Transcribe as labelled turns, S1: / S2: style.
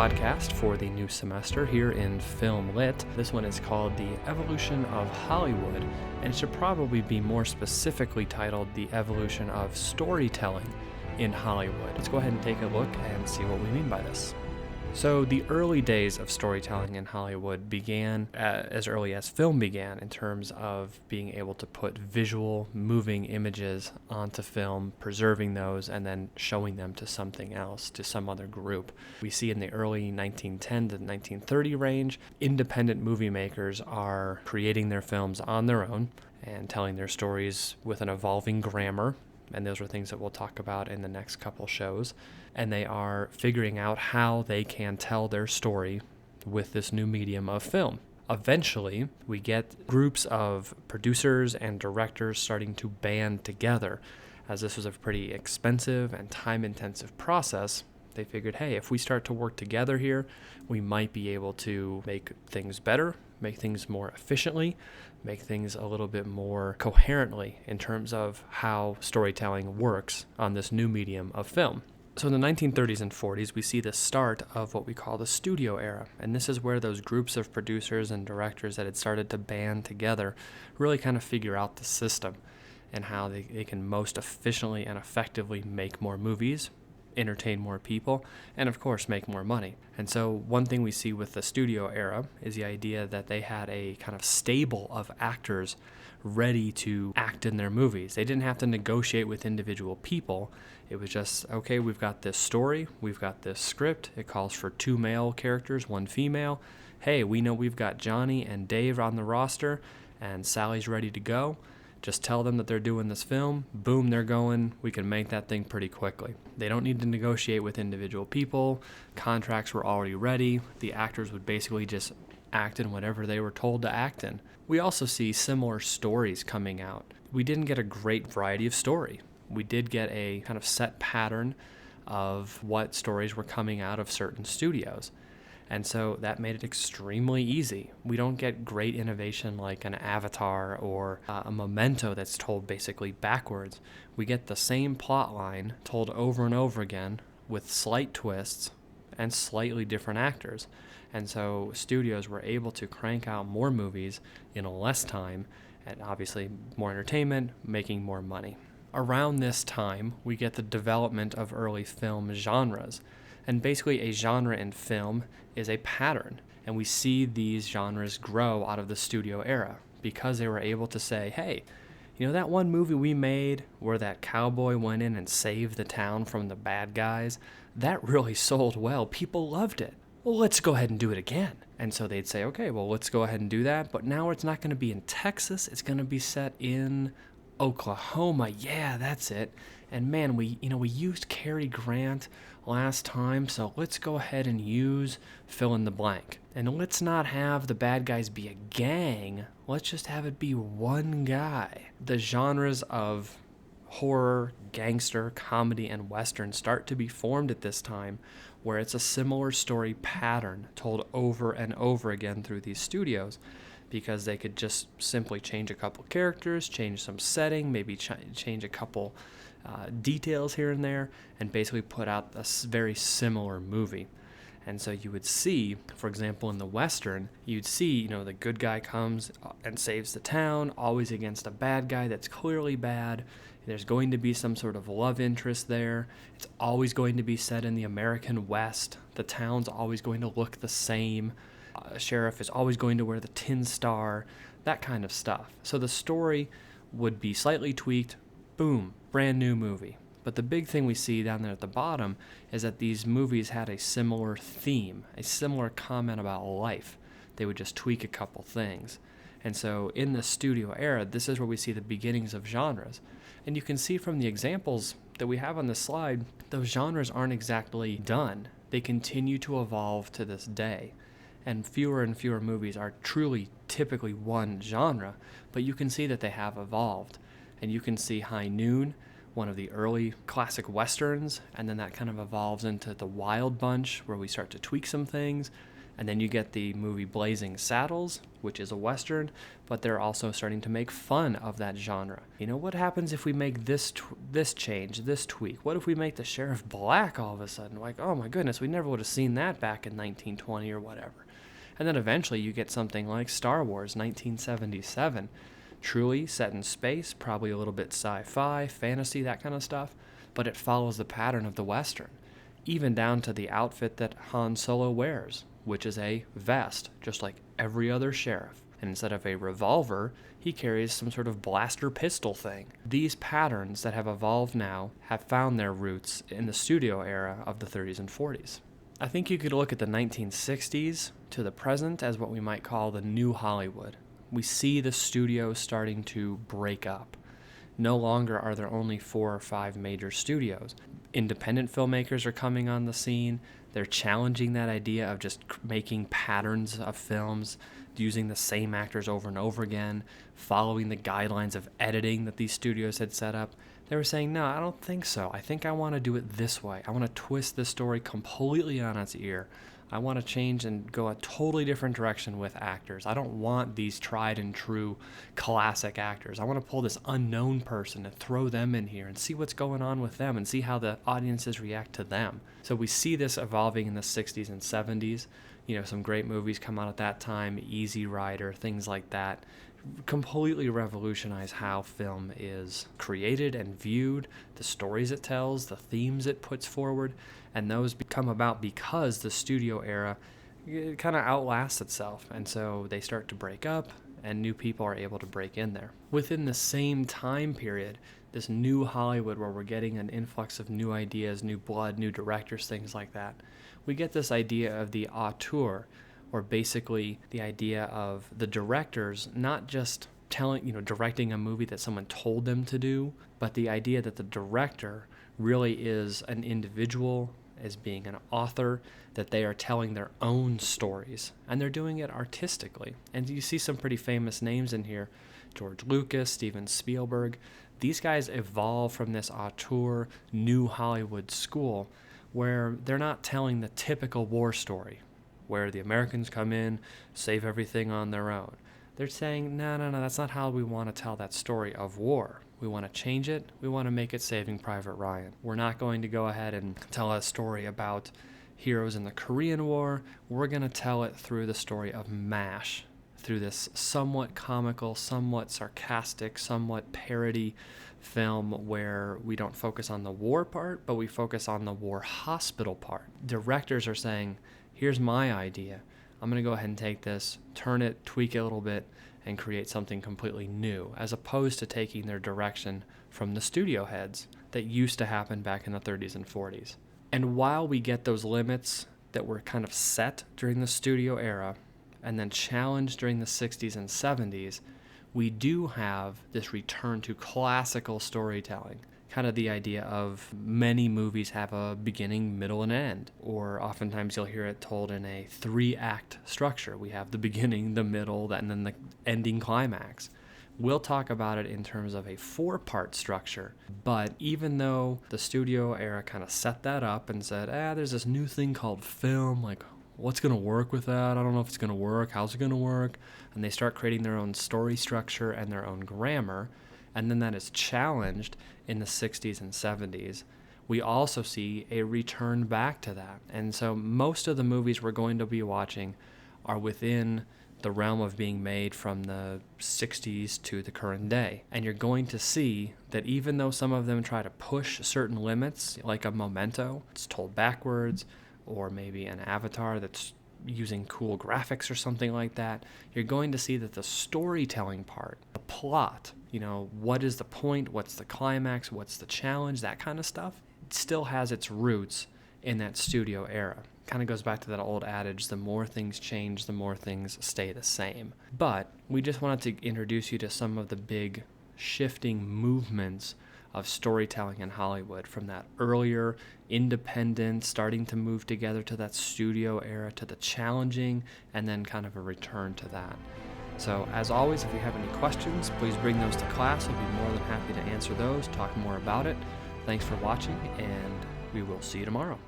S1: podcast for the new semester here in Film Lit. This one is called The Evolution of Hollywood, and it should probably be more specifically titled The Evolution of Storytelling in Hollywood. Let's go ahead and take a look and see what we mean by this. So the early days of storytelling in Hollywood began as early as film began, in terms of being able to put visual, moving images onto film, preserving those, and then showing them to something else, to some other group. We see in the early 1910 to 1930 range, independent movie makers are creating their films on their own and telling their stories with an evolving grammar. And those are things that we'll talk about in the next couple shows. And they are figuring out how they can tell their story with this new medium of film. Eventually, we get groups of producers and directors starting to band together. As this was a pretty expensive and time-intensive process, they figured, hey, if we start to work together here, we might be able to make things better, make things more efficiently, make things a little bit more coherently in terms of how storytelling works on this new medium of film. So in the 1930s and 40s, we see the start of what we call the studio era. And this is where those groups of producers and directors that had started to band together really kind of figure out the system and how they can most efficiently and effectively make more movies, entertain more people, and of course make more money. And so one thing we see with the studio era is the idea that they had a kind of stable of actors ready to act in their movies. They didn't have to negotiate with individual people. It was just, okay, we've got this story, we've got this script, it calls for 2 male characters, 1 female. Hey, we know we've got Johnny and Dave on the roster, and Sally's ready to go. Just tell them that they're doing this film, boom, they're going, we can make that thing pretty quickly. They don't need to negotiate with individual people, contracts were already ready, the actors would basically just act in whatever they were told to act in. We also see similar stories coming out. We didn't get a great variety of story. We did get a kind of set pattern of what stories were coming out of certain studios. And so that made it extremely easy. We don't get great innovation like an Avatar or a Memento that's told basically backwards. We get the same plot line told over and over again with slight twists and slightly different actors. And so studios were able to crank out more movies in less time and obviously more entertainment, making more money. Around this time, we get the development of early film genres. And basically a genre in film is a pattern. And we see these genres grow out of the studio era because they were able to say, hey, you know that one movie we made where that cowboy went in and saved the town from the bad guys? That really sold well. People loved it. Well, let's go ahead and do it again. And so they'd say, okay, well, let's go ahead and do that. But now it's not going to be in Texas. It's going to be set in Oklahoma. Yeah, that's it. And man, we used Cary Grant last time, so let's go ahead and use fill in the blank. And let's not have the bad guys be a gang. Let's just have it be one guy. The genres of horror, gangster, comedy, and western start to be formed at this time, where it's a similar story pattern told over and over again through these studios, because they could just simply change a couple characters, change some setting, maybe change a couple details here and there, and basically put out a very similar movie. And so you would see, for example, in the Western, you'd see, the good guy comes and saves the town, always against a bad guy that's clearly bad. There's going to be some sort of love interest there. It's always going to be set in the American West. The town's always going to look the same. Sheriff is always going to wear the tin star, that kind of stuff. So the story would be slightly tweaked, boom, brand new movie. But the big thing we see down there at the bottom is that these movies had a similar theme, a similar comment about life. They would just tweak a couple things. And so in the studio era, this is where we see the beginnings of genres. And you can see from the examples that we have on this slide, those genres aren't exactly done. They continue to evolve to this day. And fewer movies are truly typically one genre, but you can see that they have evolved. And you can see High Noon, one of the early classic westerns, and then that kind of evolves into the Wild Bunch, where we start to tweak some things. And then you get the movie Blazing Saddles, which is a Western, but they're also starting to make fun of that genre. You know, what happens if we make this change, this tweak? What if we make the sheriff black all of a sudden? Like, oh my goodness, we never would have seen that back in 1920 or whatever. And then eventually you get something like Star Wars 1977, truly set in space, probably a little bit sci-fi, fantasy, that kind of stuff, but it follows the pattern of the Western, even down to the outfit that Han Solo wears, which is a vest, just like every other sheriff. And instead of a revolver, he carries some sort of blaster pistol thing. These patterns that have evolved now have found their roots in the studio era of the 30s and 40s. I think you could look at the 1960s to the present as what we might call the new Hollywood. We see the studios starting to break up. No longer are there only 4 or 5 major studios. Independent filmmakers are coming on the scene. They're challenging that idea of just making patterns of films, using the same actors over and over again, following the guidelines of editing that these studios had set up. They were saying, no, I don't think so. I think I want to do it this way. I want to twist this story completely on its ear. I want to change and go a totally different direction with actors. I don't want these tried and true classic actors. I want to pull this unknown person and throw them in here and see what's going on with them and see how the audiences react to them. So we see this evolving in the 60s and 70s. You know, some great movies come out at that time, Easy Rider, things like that, completely revolutionize how film is created and viewed, the stories it tells, the themes it puts forward, and those become about because the studio era kind of outlasts itself, and so they start to break up and new people are able to break in there. Within the same time period, this new Hollywood where we're getting an influx of new ideas, new blood, new directors, things like that, we get this idea of the auteur, or basically the idea of the directors not just directing a movie that someone told them to do, but the idea that the director really is an individual, as being an author, that they are telling their own stories, and they're doing it artistically. And you see some pretty famous names in here, George Lucas, Steven Spielberg. These guys evolve from this auteur, new Hollywood school, where they're not telling the typical war story, where the Americans come in, save everything on their own. They're saying, no, that's not how we want to tell that story of war. We want to change it. We want to make it Saving Private Ryan. We're not going to go ahead and tell a story about heroes in the Korean War. We're going to tell it through the story of MASH, through this somewhat comical, somewhat sarcastic, somewhat parody film where we don't focus on the war part, but we focus on the war hospital part. Directors are saying, here's my idea. I'm going to go ahead and take this, turn it, tweak it a little bit, and create something completely new, as opposed to taking their direction from the studio heads that used to happen back in the 30s and 40s. And while we get those limits that were kind of set during the studio era and then challenged during the 60s and 70s, we do have this return to classical storytelling. Kind of the idea of many movies have a beginning, middle, and end, or oftentimes you'll hear it told in a 3-act structure. We have the beginning, the middle, and then the ending climax. We'll talk about it in terms of a 4-part structure, but even though the studio era kind of set that up and said, there's this new thing called film, like, what's going to work with that? I don't know if it's going to work. How's it going to work? And they start creating their own story structure and their own grammar, and then that is challenged in the 60s and 70s. We also see a return back to that. And so most of the movies we're going to be watching are within the realm of being made from the 60s to the current day. And you're going to see that even though some of them try to push certain limits, like a Memento, it's told backwards, or maybe an Avatar that's using cool graphics or something like that, you're going to see that the storytelling part, the plot, what is the point, what's the climax, what's the challenge, that kind of stuff, it still has its roots in that studio era. Kind of goes back to that old adage, the more things change, the more things stay the same. But we just wanted to introduce you to some of the big shifting movements of storytelling in Hollywood, from that earlier independent, starting to move together, to that studio era, to the challenging, and then kind of a return to that. So as always, if you have any questions, please bring those to class. I'll be more than happy to answer those, talk more about it. Thanks for watching, and we will see you tomorrow.